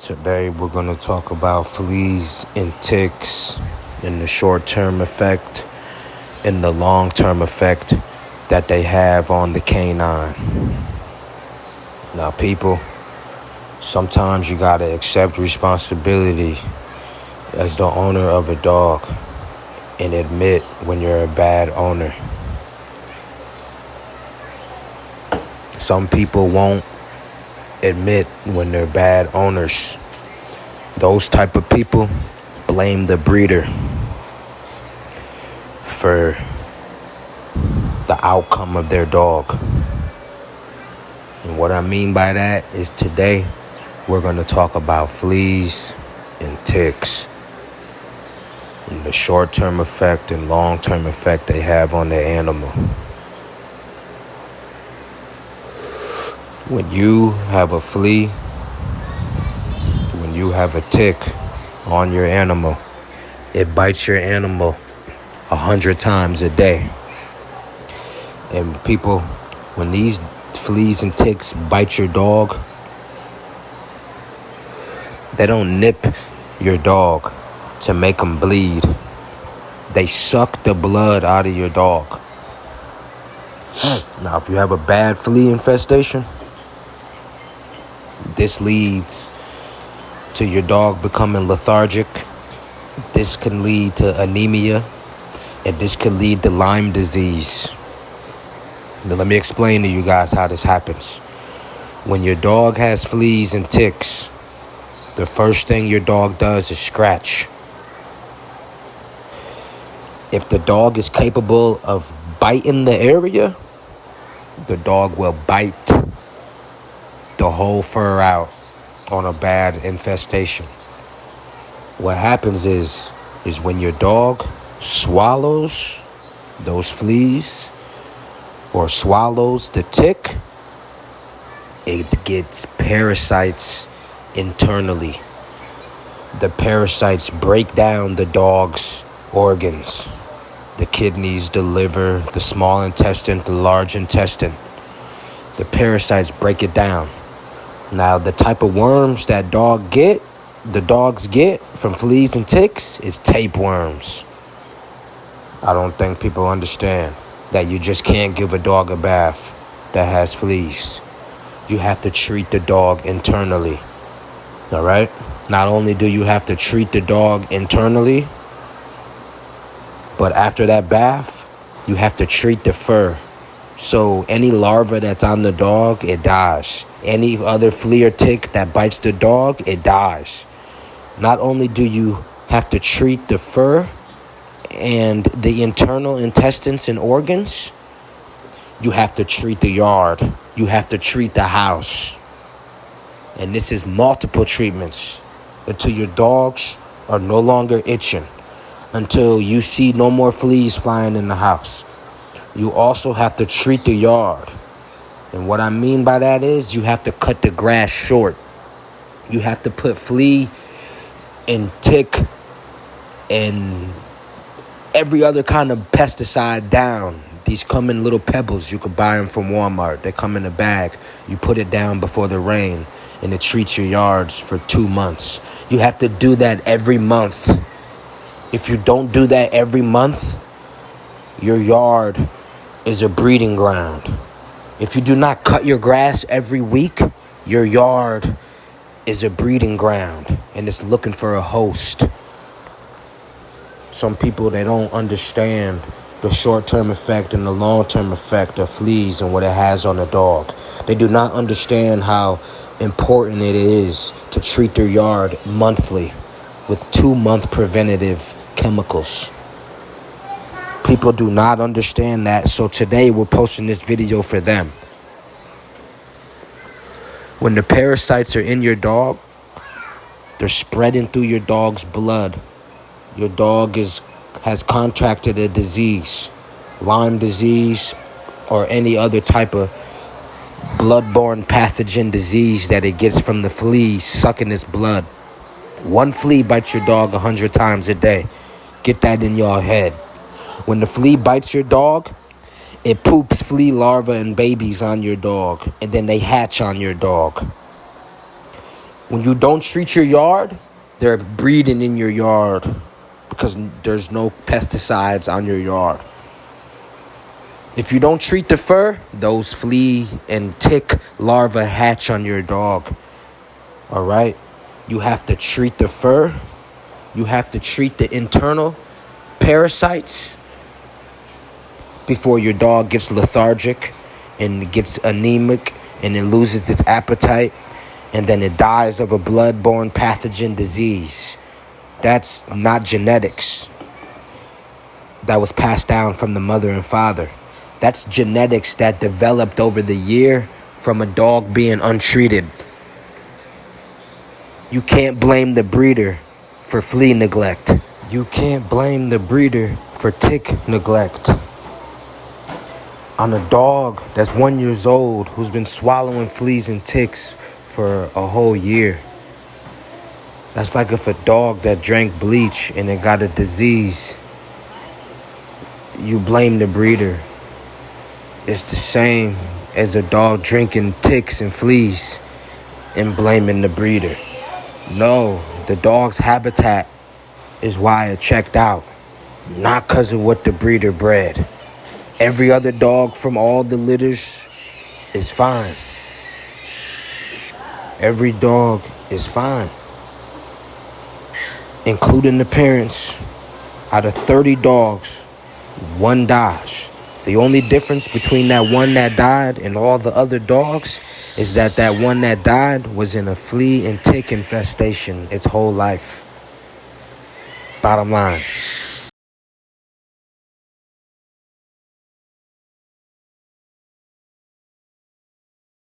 Today we're going to talk about fleas and ticks and the short-term effect and the long-term effect that they have on the canine. Now people, sometimes you got to accept responsibility as the owner of a dog and admit when you're a bad owner. Some people won't admit when they're bad owners. Those type of people blame the breeder for the outcome of their dog. And what I mean by that is today we're going to talk about fleas and ticks and the short-term effect and long-term effect they have on the animal. When you have a flea, when you have a tick on your animal, it bites your animal 100 times a day. And people, when these fleas and ticks bite your dog, they don't nip your dog to make them bleed. They suck the blood out of your dog. Now, if you have a bad flea infestation, this leads to your dog becoming lethargic. This can lead to anemia, and this can lead to Lyme disease. Now, let me explain to you guys how this happens. When your dog has fleas and ticks, the first thing your dog does is scratch. If the dog is capable of biting the area, the dog will bite the whole fur out on a bad infestation. What happens is when your dog swallows those fleas or swallows the tick, it gets parasites internally. The parasites break down the dog's organs, the kidneys, the liver, the small intestine, the large intestine. The parasites break it down. Now, the type of worms that the dogs get from fleas and ticks is tapeworms. I don't think people understand that you just can't give a dog a bath that has fleas. You have to treat the dog internally. All right? Not only do you have to treat the dog internally, but after that bath, you have to treat the fur. So any larva that's on the dog, it dies. Any other flea or tick that bites the dog, it dies. Not only do you have to treat the fur and the internal intestines and organs, you have to treat the yard. You have to treat the house. And this is multiple treatments until your dogs are no longer itching, until you see no more fleas flying in the house. You also have to treat the yard. And what I mean by that is you have to cut the grass short. You have to put flea and tick and every other kind of pesticide down. These come in little pebbles. You could buy them from Walmart. They come in a bag. You put it down before the rain, and it treats your yards for 2 months. You have to do that every month. If you don't do that every month, your yard is a breeding ground. If you do not cut your grass every week, your yard is a breeding ground, and it's looking for a host. Some people, they don't understand the short-term effect and the long-term effect of fleas and what it has on a dog. They do not understand how important it is to treat their yard monthly with 2-month preventative chemicals. People do not understand that, so today we're posting this video for them. When the parasites are in your dog, they're spreading through your dog's blood. Your dog has contracted a disease, Lyme disease, or any other type of bloodborne pathogen disease that it gets from the fleas sucking its blood. One flea bites your dog 100 times a day. Get that in your head. When the flea bites your dog, it poops flea larvae and babies on your dog, and then they hatch on your dog. When you don't treat your yard, they're breeding in your yard because there's no pesticides on your yard. If you don't treat the fur, those flea and tick larvae hatch on your dog. All right? You have to treat the fur. You have to treat the internal parasites before your dog gets lethargic and gets anemic and it loses its appetite and then it dies of a blood-borne pathogen disease. That's not genetics. That was passed down from the mother and father. That's genetics that developed over the year from a dog being untreated. You can't blame the breeder for flea neglect. You can't blame the breeder for tick neglect. On a dog that's 1 year old who's been swallowing fleas and ticks for a whole year. That's like if a dog that drank bleach and it got a disease, you blame the breeder. It's the same as a dog drinking ticks and fleas and blaming the breeder. No, the dog's habitat is why it checked out, not because of what the breeder bred. Every other dog from all the litters is fine. Every dog is fine, including the parents. Out of 30 dogs, one dies. The only difference between that one that died and all the other dogs is that that one that died was in a flea and tick infestation its whole life. Bottom line.